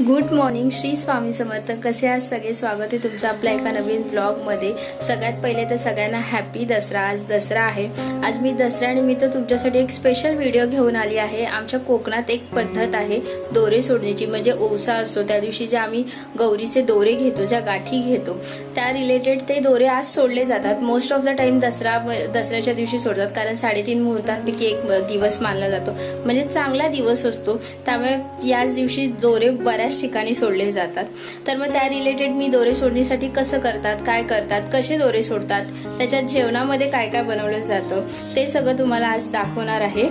Good morning, Shri Swami Samarth. कसे आहात सगळे? स्वागत आहे तुमचं आपल्या एका नवीन ब्लॉग मध्ये. सगळ्यात पहिले तर सगळ्यांना हॅपी दसरा. आज दसरा आहे. आज मी दसऱ्यानिमित्त तुमच्यासाठी एक स्पेशल व्हिडिओ घेऊन आली आहे. आमच्या कोकणात एक पद्धत आहे दोरे सोडण्याची, म्हणजे ओसा असतो त्या दिवशी जे आम्ही गौरीचे दोरे घेतो, ज्या गाठी घेतो, त्या रिलेटेड ते दोरे आज सोडले जातात. मोस्ट ऑफ द टाइम दसऱ्याच्या दिवशी सोडतात, कारण 3.5 मुहूर्तांपैकी एक दिवस मानला जातो, म्हणजे चांगला दिवस असतो. त्यामुळे याच दिवशी दोरे बऱ्याच ठिकाणी सोडले जातात. तर मग त्या रिलेटेड मी दोरे सोडण्यासाठी कसं करतात, काय करतात, कसे दोरे सोडतात, त्याच्यात जेवणामध्ये काय काय बनवलं जातं, ते सगळं तुम्हाला आज दाखवणार आहे.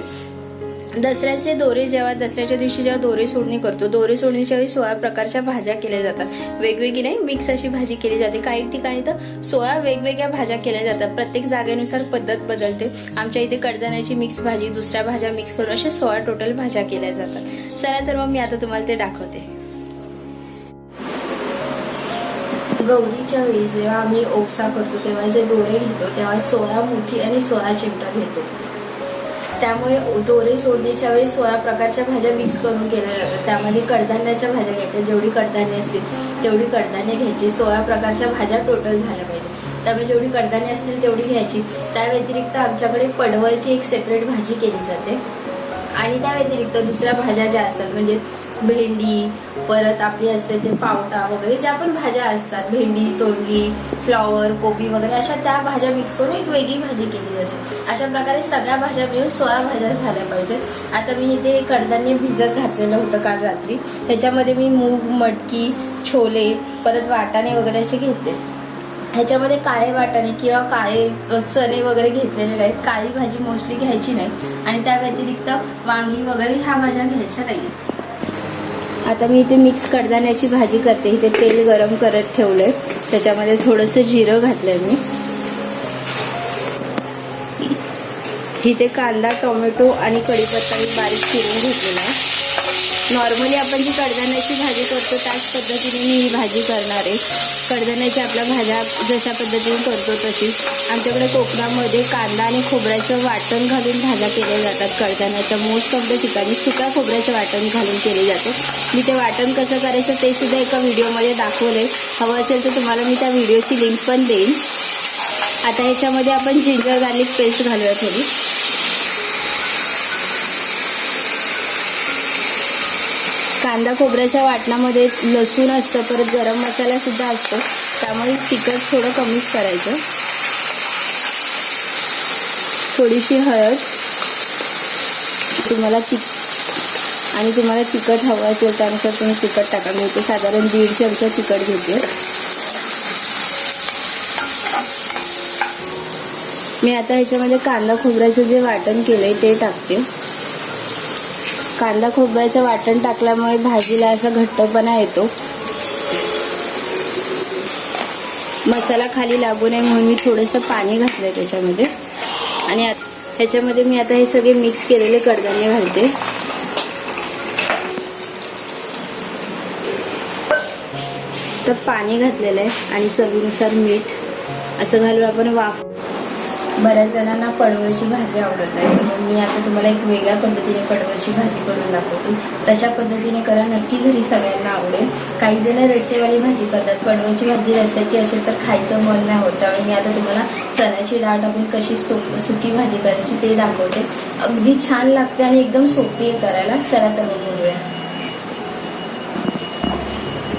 दसऱ्याचे दोरे दसऱ्याच्या दिवशी जेव्हा दोरे सोडणी करतो, दोरे सोडणीच्या वेळी 16 प्रकारच्या भाज्या केल्या जातात. वेगवेगळी नाही, मिक्स अशी भाजी केली जाते. काही ठिकाणी तर 16 वेगवेगळ्या भाज्या केल्या जातात. प्रत्येक जागेनुसार पद्धत बदलते. आमच्या इथे कडधान्याची मिक्स भाजी, दुसऱ्या भाज्या मिक्स करून अशा 16 टोटल भाज्या केल्या जातात. चला तर मग मी आता तुम्हाला ते दाखवते. गौरीच्या वेळी जेव्हा आम्ही ओवसा करतो तेव्हा जे दोरे घेतो तेव्हा 16 मुठी आणि 16 चिमटा घेतो. त्यामुळे दोरे सोडण्याच्या वेळी 16 प्रकारच्या भाज्या मिक्स करून केल्या जातात. त्यामध्ये कडधान्याच्या भाज्या घ्यायच्या, जेवढी कडधान्य असतील तेवढी कडधान्य घ्यायची. 16 प्रकारच्या भाज्या टोटल झाल्या पाहिजे, त्यामुळे जेवढी कडधान्य असतील तेवढी घ्यायची. त्या व्यतिरिक्त आमच्याकडे पडवळची एक सेपरेट भाजी केली जाते. आणि त्या व्यतिरिक्त दुसऱ्या भाज्या ज्या असतात, म्हणजे भेंडी, परत आपली असते ते पावटा वगैरे, ज्या पण भाज्या असतात, भेंडी, तोंडली, फ्लॉवर, कोबी वगैरे, अशा त्या भाज्या मिक्स करून एक वेगळी भाजी केली जाते. अशा प्रकारे सगळ्या भाज्या मिळून 16 भाज्या झाल्या पाहिजेत. आता मी इथे कडधान्य भिजत घातलेलं होतं काल रात्री. ह्याच्यामध्ये मी मूग, मटकी, छोले, परत वाटाणे वगैरे असे घेतले. ह्याच्यामध्ये काळे वाटाणे किंवा काळे चणे वगैरे घेतलेले नाहीत. काळी भाजी मोस्टली घ्यायची नाही. आणि त्या व्यतिरिक्त वांगी वगैरे ह्या भाज्या घ्यायच्या नाही. आता मी इथे मिक्स कडधान्याची भाजी करते. इथे तेल गरम करत ठेवलंय, त्याच्यामध्ये थोडंसं जिरं घातलंय मी. इथे कांदा, टोमॅटो आणि कढीपत्ता मी बारीक चिरून घेतलेला आहे. नॉर्मली आपण जी कडधान्याची भाजी करतो त्याच पद्धतीने मी ही भाजी करणार आहे. कडधान्याची आपल्या भाज्या जशा पद्धतीने करतो तशीच. आमच्याकडे कोकणामध्ये कांदा आणि खोबऱ्याचं वाटण घालून भाज्या केल्या जातात. कडधान्याच्या मोस्ट ऑफ द ठिकाणी सुका खोबऱ्याचं वाटण घालून केले जाते. मी ते वाटण कसं करायचं ते सुद्धा एका व्हिडिओमध्ये दाखवले. हवं असेल तर तुम्हाला मी त्या व्हिडिओची लिंक पण देईन. आता ह्याच्यामध्ये आपण जिंजर गार्लिक पेस्ट घालूया थोडी. कांदा खोबऱ्याच्या वाटणामध्ये लसूण असतं, परत गरम मसाला सुद्धा असतो, त्यामुळे तिखट थोडं कमीच करायचं. थोडीशी हळद, तुम्हाला तिखट हवं असेल त्यानुसार तुम्ही तिखट टाका. मी इथे साधारण 1.5 चमचा तिखट घेते. मी आता ह्याच्यामध्ये कांदा खोबऱ्याचं जे वाटण केलंय ते टाकते. कांदा खोबऱ्याचं वाटण टाकल्यामुळे भाजीला असा घट्टपणा येतो. मसाला खाली लागू नये म्हणून मी थोडंसं पाणी घातलंय त्याच्यामध्ये. आणि ह्याच्यामध्ये मी आता हे सगळे मिक्स केलेले कडधान्य घालते. तर पाणी घातलेलं आहे आणि चवीनुसार मीठ असं घालून आपण वाफ. बऱ्याच जणांना पडवळची भाजी आवडत नाही, म्हणून मी आता तुम्हाला एक वेगळ्या पद्धतीने पडवळची भाजी करून दाखवते. तशा पद्धतीने करा, नक्की घरी सगळ्यांना आवडेल. काही जण रस्सेवाली भाजी करतात. पडवळची भाजी रस्स्याची असेल तर खायचं मन नाही होत. त्यामुळे मी आता तुम्हाला चण्याची डाळ टाकून कशी सुकी भाजी करायची ते दाखवते. अगदी छान लागते आणि एकदम सोपी आहे करायला. चला तर बघूया.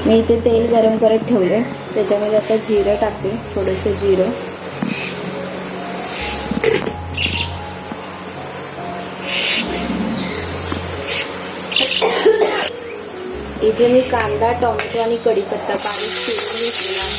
मी इथे तेल गरम करत ठेवले, त्याच्यामध्ये आता जिरं टाकते, थोडंसं जिरं. इथे मी कांदा, टोमॅटो आणि कढीपत्ता बारीक चिरून घेतलेला आहे.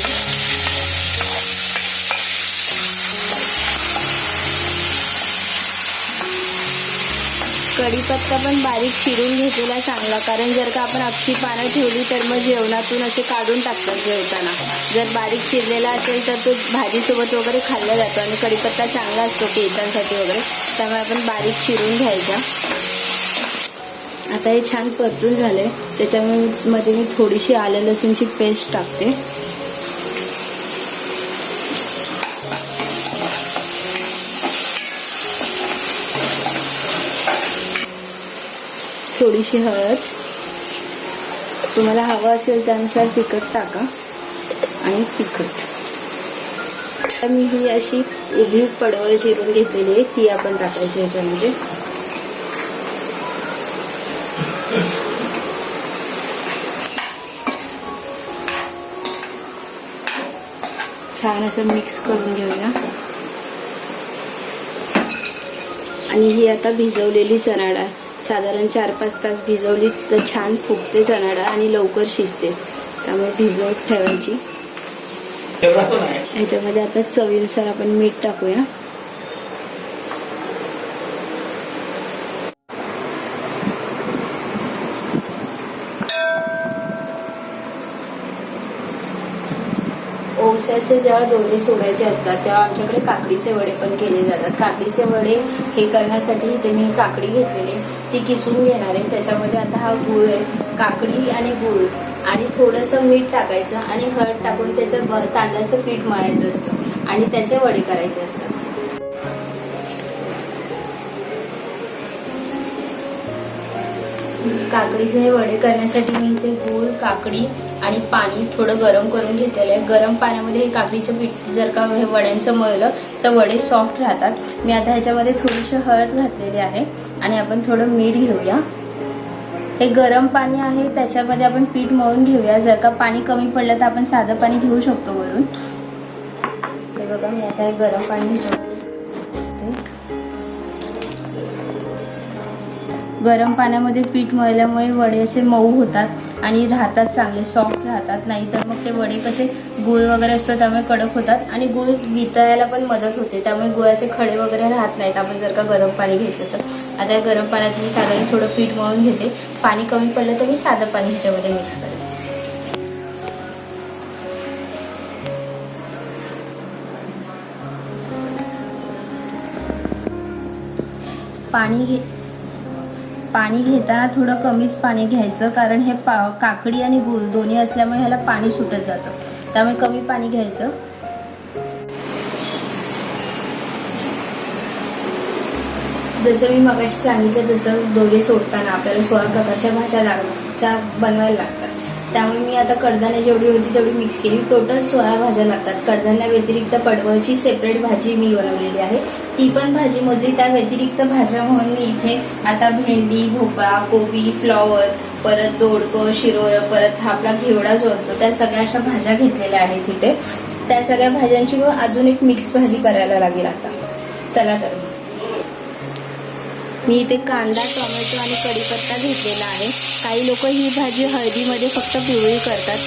कढीपत्ता पण बारीक चिरून घेतलेला चांगला, कारण जर का आपण अख्खी पानं ठेवली तर मग जेवणातून असे काढून टाकतात जेवताना. जर बारीक चिरलेला असेल तर तो भाजीसोबत वगैरे खाल्ला जातो आणि कढीपत्ता चांगला असतो केसांसाठी वगैरे, त्यामुळे आपण बारीक चिरून घ्यायचा. आता हे छान परतून झाले, त्याच्यामध्ये मी थोडीशी आलं लसूणची पेस्ट टाकते. थोडीशी हळद, तुम्हाला हवं असेल त्यानुसार तिखट टाका आणि तिखट. आता मी ही अशी उभी पडवळ चिरून घेतलेली आहे ती आपण टाकायची ह्याच्यामध्ये. छान असं मिक्स करून घेऊया. आणि ही आता भिजवलेली चणा डाळ साधारण 4-5 तास भिजवली तर छान फुगते चणा डाळ आणि लवकर शिजते, त्यामुळे भिजवत ठेवायची. ह्याच्यामध्ये आता चवीनुसार आपण मीठ टाकूया. ओवसाचे जेव्हा दोरे सोडायचे असतात तेव्हा आमच्याकडे काकडीचे वडे पण केले जातात. काकडीचे वडे हे करण्यासाठी इथे मी काकडी घेतलेली ती किसून घेणार आहे. त्याच्यामध्ये आता हा गूळ आहे, काकडी आणि गूळ आणि थोडंसं मीठ टाकायचं आणि हळद टाकून त्याचं तांदळाचं पीठ मळायचं असतं आणि त्याचे वडे करायचे असतात. काकडीचे हे वडे करण्यासाठी मी इथे गूळ, काकडी आणि पाणी थोडं गरम करून घेतलेलं आहे. गरम पाण्यामध्ये हे काकडीचं पीठ जर का हे वड्यांचं मळलं तर वडे सॉफ्ट राहतात. मी आता ह्याच्यामध्ये थोडीशी हळद घातलेली आहे आणि आपण थोडं मीठ घेऊया. हे गरम पाणी आहे त्याच्यामध्ये आपण पीठ मळून घेऊया. जर का पाणी कमी पडलं तर आपण साधं पाणी घेऊ शकतो वरून. हे बघा मी आता हे गरम पाणी ह्याच्यामध्ये. गरम पाण्यामध्ये पीठ मळल्यामुळे वडे असे मऊ होतात आणि राहतात, चांगले सॉफ्ट राहतात. नाहीतर मग ते वडे कसे गुळ वगैरे असतो त्यामुळे कडक होतात आणि गुळ वितळायला पण मदत होते, त्यामुळे गुळाचे खडे वगैरे राहत नाहीत आपण जर का गरम पाणी घेतलं तर. आता या गरम पाण्यात मी साधारण थोडं पीठ मळून घेते. पाणी कमी पडलं तर मी साधं पाणी ह्याच्यामध्ये मिक्स करेन. पाणी घेताना थोडं कमीच पाणी घ्यायचं, कारण हे काकडी आणि गूळ दोन्ही असल्यामुळे ह्याला पाणी सुटत जातं, त्यामुळे कमी पाणी घ्यायचं. जसं मी मगाशी सांगितलं तसं दोरे सोडताना आपल्याला 16 प्रकारच्या भाज्या बनवायला लागतात. त्यामुळे मी आता कडधान्य जेवढी होती तेवढी मिक्स केली. टोटल 16 भाज्या लागतात. कडधान्या व्यतिरिक्त पडवळची सेपरेट भाजी मी बनवलेली आहे, ती पण भाजी मोजली. त्या व्यतिरिक्त भाज्या म्हणून मी इथे आता भेंडी, भोपळा, कोबी, फ्लॉवर, परत दोडकं, शिरोळ, परत हा आपला घेवडा जो असतो त्या सगळ्या अशा भाज्या घेतलेल्या आहेत इथे. त्या सगळ्या भाज्यांची अजून एक मिक्स भाजी करायला लागेल आता. चला तर मी इथे कांदा, टोमॅटो आणि कढीपत्ता घेतलेला आहे. काही लोक ही भाजी हळदीमध्ये फक्त पिवळी करतात.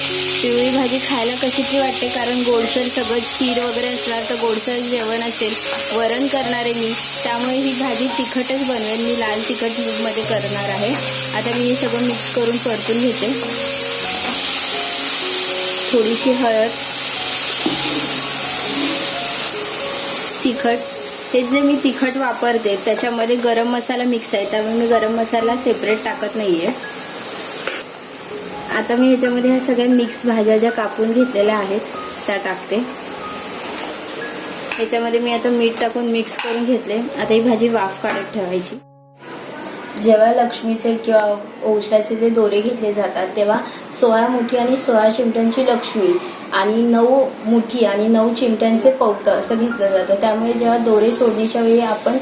पिवळी भाजी खायला कशीची वाटते, कारण गोडसर सगळं खीर वगैरे असणार तर गोडसर जेवण असेल. वरण करणार आहे मी, त्यामुळे ही भाजी तिखटच बनवेल. मी लाल तिखटमध्ये करणार आहे. आता मी हे सगळं मिक्स करून परतून घेते. थोडीशी हळद, तिखट. हे जे मी तिखट वापरते त्याच्यामध्ये गरम मसाला मिक्स आहे, त्यामुळे मी गरम मसाला सेपरेट टाकत नाहीये. आता मी ह्याच्यामध्ये ह्या सगळ्या मिक्स भाज्या ज्या कापून घेतलेल्या आहेत त्या टाकते. ह्याच्यामध्ये मी आता मीठ टाकून मिक्स करून घेतले. आता ही भाजी वाफ काढत ठेवायची. जेव्हा लक्ष्मीचे किंवा ओवशाचे जे दोरे घेतले जातात तेव्हा 16 मुठी आणि 16 चिमट्यांची लक्ष्मी आणि 9 मुठी आणि 9 चिमट्यांचे पवतं असं घेतलं जातं. त्यामुळे जेव्हा दोरे सोडणीच्या वेळी आपण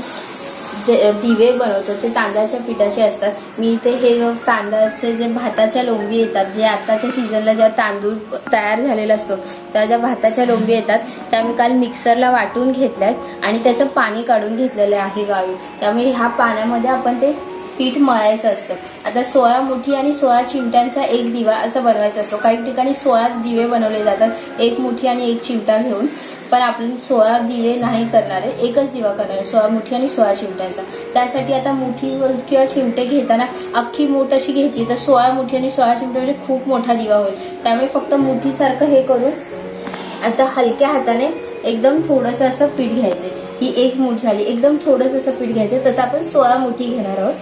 जे दिवे बनवतो ते तांदळाच्या पिठाचे असतात. मी इथे हे तांदळाचे जे भाताच्या लोंबी येतात, जे आताच्या सीझनला जेव्हा तांदूळ तयार झालेला असतो त्या ज्या भाताच्या लोंबी येतात त्या मी काल मिक्सरला वाटून घेतल्यात आणि त्याचं पाणी काढून घेतलेलं आहे गावी. त्यामुळे ह्या पाण्यामध्ये आपण ते पीठ मळायचं असतं. आता 16 मुठी आणि 16 चिमट्यांचा एक दिवा असं बनवायचा असतो. काही ठिकाणी 16 दिवे बनवले जातात, 1 मुठी आणि 1 चिमटा घेऊन. पण आपण 16 दिवे नाही करणार आहे, एकच दिवा करणार आहे 16 मुठी आणि 16 चिमट्यांचा. त्यासाठी आता मुठी किंवा चिमटे घेताना अख्खी मूठ अशी घेतली तर 16 मुठी आणि 16 चिमटे म्हणजे खूप मोठा दिवा होईल. त्यामुळे फक्त मुठीसारखं हे करून असं हलक्या हाताने एकदम थोडंसं असं पीठ घ्यायचं. ही 1 मूठ झाली. एकदम थोडंसं असं पीठ घ्यायचं. तसं आपण 16 मुठी घेणार आहोत.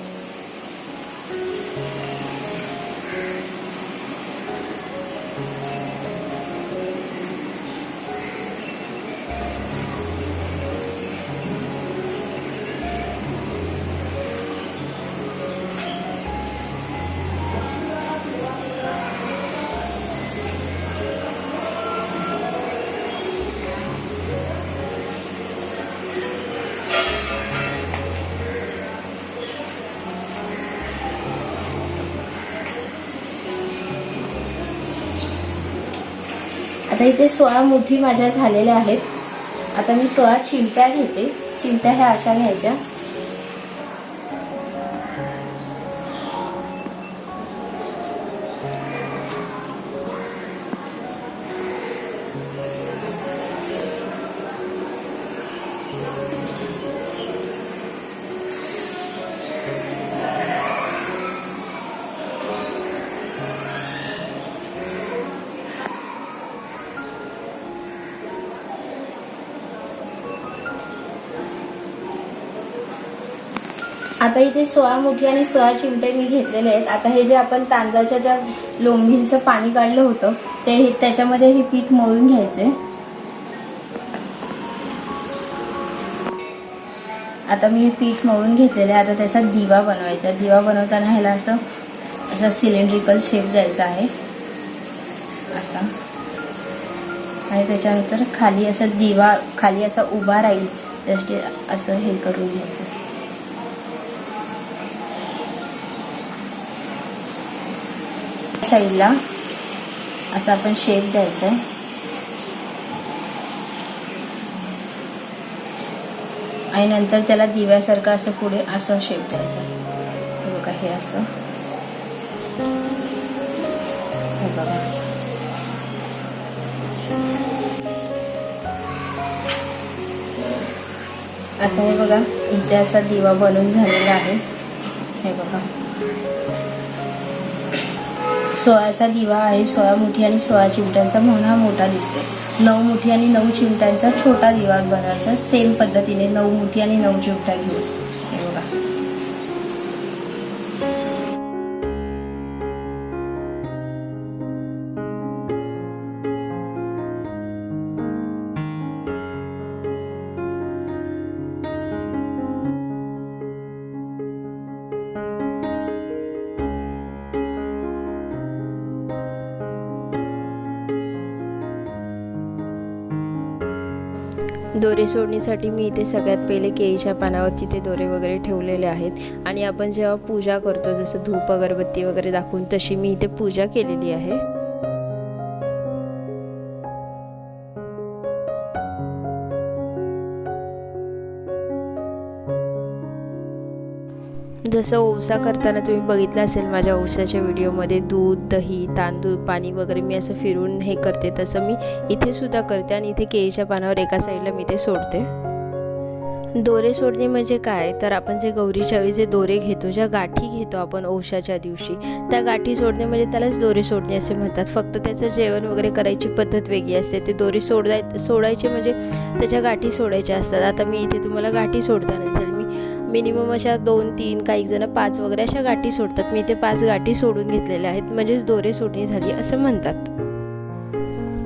आता इथे 16 मुठी माझ्या झालेल्या आहेत. आता मी 16 चिमट्या घेते. चिमट्या ह्या अशा घ्यायच्या. आता इथे 16 मुठी आणि 16 चिमटे मी घेतलेले आहेत. आता हे जे आपण तांदळाच्या त्या लोंबींचं पाणी काढलं होतं ते त्याच्यामध्ये हे पीठ मळून घ्यायचे. आता मी हे पीठ मळून घेतलेलं आहे. आता त्याचा दिवा बनवायचा. दिवा बनवताना ह्याला असा सिलेंड्रिकल शेप द्यायचा आहे असा, आणि त्याच्यानंतर खाली असा दिवा खाली असा उभा राहील त्यासाठी असं हे करून घ्यायचं. साईडला असा आपण शेप द्यायचा आहे. आणि नंतर त्याला दिव्यासारखं असं पुढे असं शेप द्यायचा. हे बघा, हे असं, हे बघा. आता हे बघा, इथे असा दिवा बनवून झालेला आहे. हे बघा, 16चा दिवा आहे. 16 मुठी आणि 16 चिमट्यांचा म्हणून हा मोठा दिसतो. 9 मुठी आणि 9 चिमट्यांचा छोटा दिवा बनवायचा. सेम पद्धतीने 9 मुठी आणि 9 चिमट्या घेऊन. हे बघा, दोरे सोडणीसाठी मी इथे सगळ्यात पहिले केळीच्या पानावरती ते दोरे वगैरे ठेवलेले आहेत. आणि आपण जेव्हा पूजा करतो जसं धूप अगरबत्ती वगैरे दाखवून तशी मी इथे पूजा केलेली आहे. जसं ओवसा करताना तुम्ही बघितलं असेल माझ्या ओवसाच्या व्हिडिओमध्ये, दूध, दही, तांदूळ, पाणी वगैरे मी असं फिरून हे करते, तसं मी इथे सुद्धा करते. आणि इथे केळीच्या पानावर एका साईडला मी ते सोडते. दोरे सोडणे म्हणजे काय तर आपण जे गौरीच्या वेळी जे दोरे घेतो, ज्या गाठी घेतो आपण ओवसाच्या दिवशी, त्या गाठी सोडणे म्हणजे त्यालाच दोरे सोडणे असे म्हणतात. फक्त त्याचं जेवण वगैरे करायची पद्धत वेगळी असते. ते दोरे सोडायचे म्हणजे त्याच्या गाठी सोडायच्या असतात. आता मी इथे तुम्हाला गाठी सोडता नसेल, मी मिनिमम अशा 2-3 काही जण 5 वगैरे अशा गाठी सोडतात. मी ते 5 गाठी सोडून घेतलेल्या आहेत, म्हणजेच दोरे सोडणी झाली असं म्हणतात.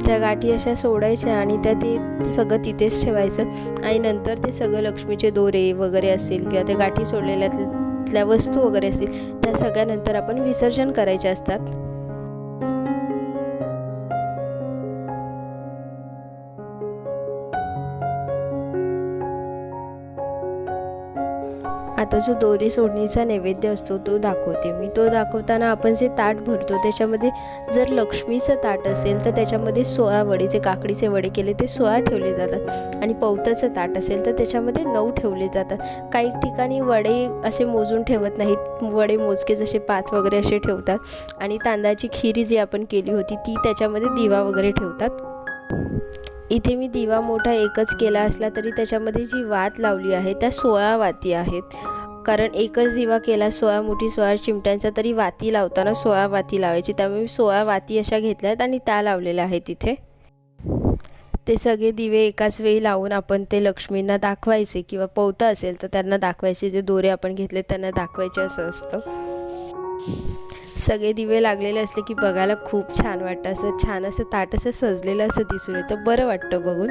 त्या गाठी अशा सोडायच्या आणि त्या ते सगळं तिथेच ठेवायचं. आणि नंतर ते सगळं लक्ष्मीचे दोरे वगैरे असतील किंवा ते गाठी सोडलेल्या वस्तू वगैरे असतील त्या सगळ्यानंतर आपण विसर्जन करायचे असतात. आता जो दोरी सोडणीचा नैवेद्य असतो तो दाखवते मी. तो दाखवताना आपण जे ताट भरतो त्याच्यामध्ये जर लक्ष्मीचं ताट असेल तर त्याच्यामध्ये 16 वडे, जे काकडीचे वडे केले ते 16 ठेवले जातात. आणि पवताचं ताट असेल तर त्याच्यामध्ये 9 ठेवले जातात. काही ठिकाणी वडे असे मोजून ठेवत नाहीत, वडे मोजके जसे 5 वगैरे असे ठेवतात. आणि तांदळाची खीर जी आपण केली होती ती त्याच्यामध्ये दिवा वगैरे ठेवतात. इथे मी दिवा मोठा एकच केला असला तरी त्याच्यामध्ये जी वात लावली आहे त्या 16 वाती आहेत. कारण एकच दिवा केला 16 मुठी 16 चिमट्यांचा तरी वाती लावताना 16 वाती लावायची. त्यामुळे मी 16 वाती अशा घेतल्यात आणि त्या लावलेल्या आहेत इथे. ते सगळे दिवे एकाच वेळी लावून आपण ते लक्ष्मींना दाखवायचे किंवा पवता असेल तर त्यांना दाखवायचे. जे दोरे आपण घेतले त्यांना दाखवायचे असं असतं. सगळे दिवे लागलेले असले की बघायला खूप छान वाटतं. असं छान असं ताट असं सजलेलं असं दिसून येतं, बरं वाटतं बघून.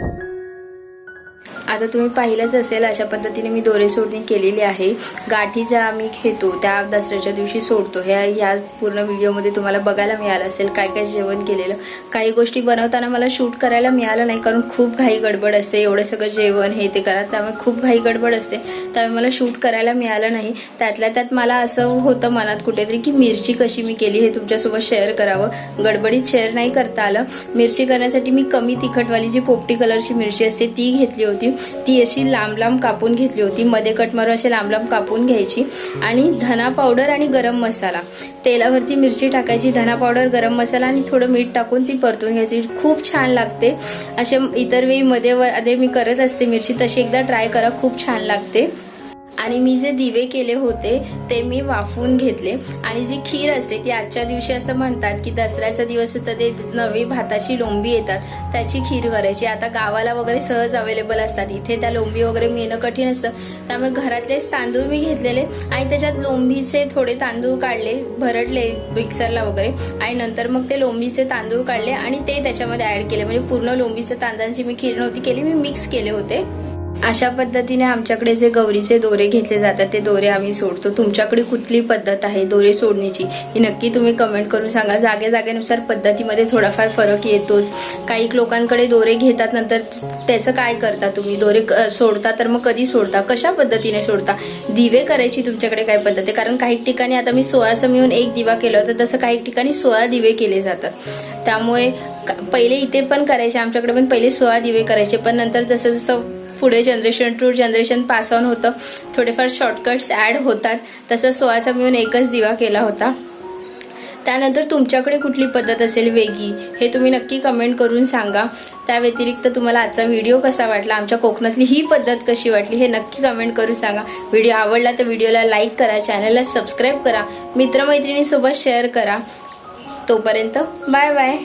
आता तुम्ही पाहिलंच असेल, अशा पद्धतीने मी दोरे सोडणी केलेली आहे. गाठी ज्या आम्ही घेतो त्या दसऱ्याच्या दिवशी सोडतो. या पूर्ण व्हिडिओमध्ये तुम्हाला बघायला मिळालं असेल काय काय जेवण केलेलं. काही गोष्टी बनवताना मला शूट करायला मिळालं नाही, कारण खूप घाई गडबड असते. एवढं सगळं जेवण हे ते करा, त्यामुळे खूप घाई गडबड असते, त्यामुळे मला शूट करायला मिळालं नाही. त्यातल्या त्यात मला असं होतं मनात कुठेतरी की मिरची कशी मी केली हे तुमच्यासोबत शेअर करावं. गडबडीत शेअर नाही करता आलं. मिरची करण्यासाठी मी कमी तिखटवाली जी पोपटी कलरची मिरची असते ती घेतली होती. ती अशी लांब लांब कापून घेतली होती, मध्ये कट मारून असे लांब लांब कापून घ्यायची. आणि धना पावडर आणि गरम मसाला, तेलावरती मिरची टाकायची, धना पावडर, गरम मसाला आणि थोडं मीठ टाकून ती परतून घ्यायची. खूप छान लागते. असे इतर वेळी मध्ये मी करत असते मिरची, तशी एकदा ट्राय करा, खूप छान लागते. आणि मी जे दिवे केले होते ते मी वाफवून घेतले. आणि जी खीर असते ती आजच्या दिवशी असं म्हणतात की दसऱ्याचा दिवस असतं ते नवी भाताची लोंबी येतात त्याची खीर करायची. आता गावाला वगैरे सहज अवेलेबल असतात, इथे त्या लोंबी वगैरे मिळणं कठीण असतं. त्यामुळे घरातलेच तांदूळ मी घेतलेले आणि त्याच्यात लोंबीचे थोडे तांदूळ काढले, भरडले मिक्सरला वगैरे, आणि नंतर मग ते लोंबीचे तांदूळ काढले आणि ते त्याच्यामध्ये ऍड केले. म्हणजे पूर्ण लोंबीच्या तांदळांची मी खीर नव्हती केली, मी मिक्स केले होते. अशा पद्धतीने आमच्याकडे जे गौरीचे दोरे घेतले जातात ते दोरे आम्ही सोडतो. तुमच्याकडे कुठली पद्धत आहे दोरे सोडण्याची ही नक्की तुम्ही कमेंट करून सांगा. जागेनुसार पद्धतीमध्ये थोडाफार फरक येतोच. काही लोकांकडे दोरे घेतात, नंतर त्याचं काय करता तुम्ही? दोरे सोडता तर मग कधी सोडता, कशा पद्धतीने सोडता? दिवे करायची तुमच्याकडे काय पद्धत आहे? कारण काही ठिकाणी आता मी 16 मिळून एक दिवा केला होता, तसं काही ठिकाणी 16 दिवे केले जातात. त्यामुळे पहिले इथे पण करायचे, आमच्याकडे पण पहिले 16 दिवे करायचे, पण नंतर जसं जसं पुढे generation to generation pass on होतं, थोडेफार शॉर्टकट्स ऍड होतात, तसं 16 मिळून एकच दिवा केला होता. त्यानंतर तुमच्याकडे कुठली पद्धत असेल वेगळी हे तुम्ही नक्की कमेंट करून सांगा. त्या व्यतिरिक्त तुम्हाला आजचा व्हिडिओ कसा वाटला, आमच्या कोकणातली ही पद्धत कशी वाटली हे नक्की कमेंट करून सांगा. व्हिडिओ आवडला तर व्हिडिओला लाईक करा, चॅनलला सबस्क्राईब करा, मित्रमैत्रिणींसोबत शेअर करा. तोपर्यंत बाय बाय.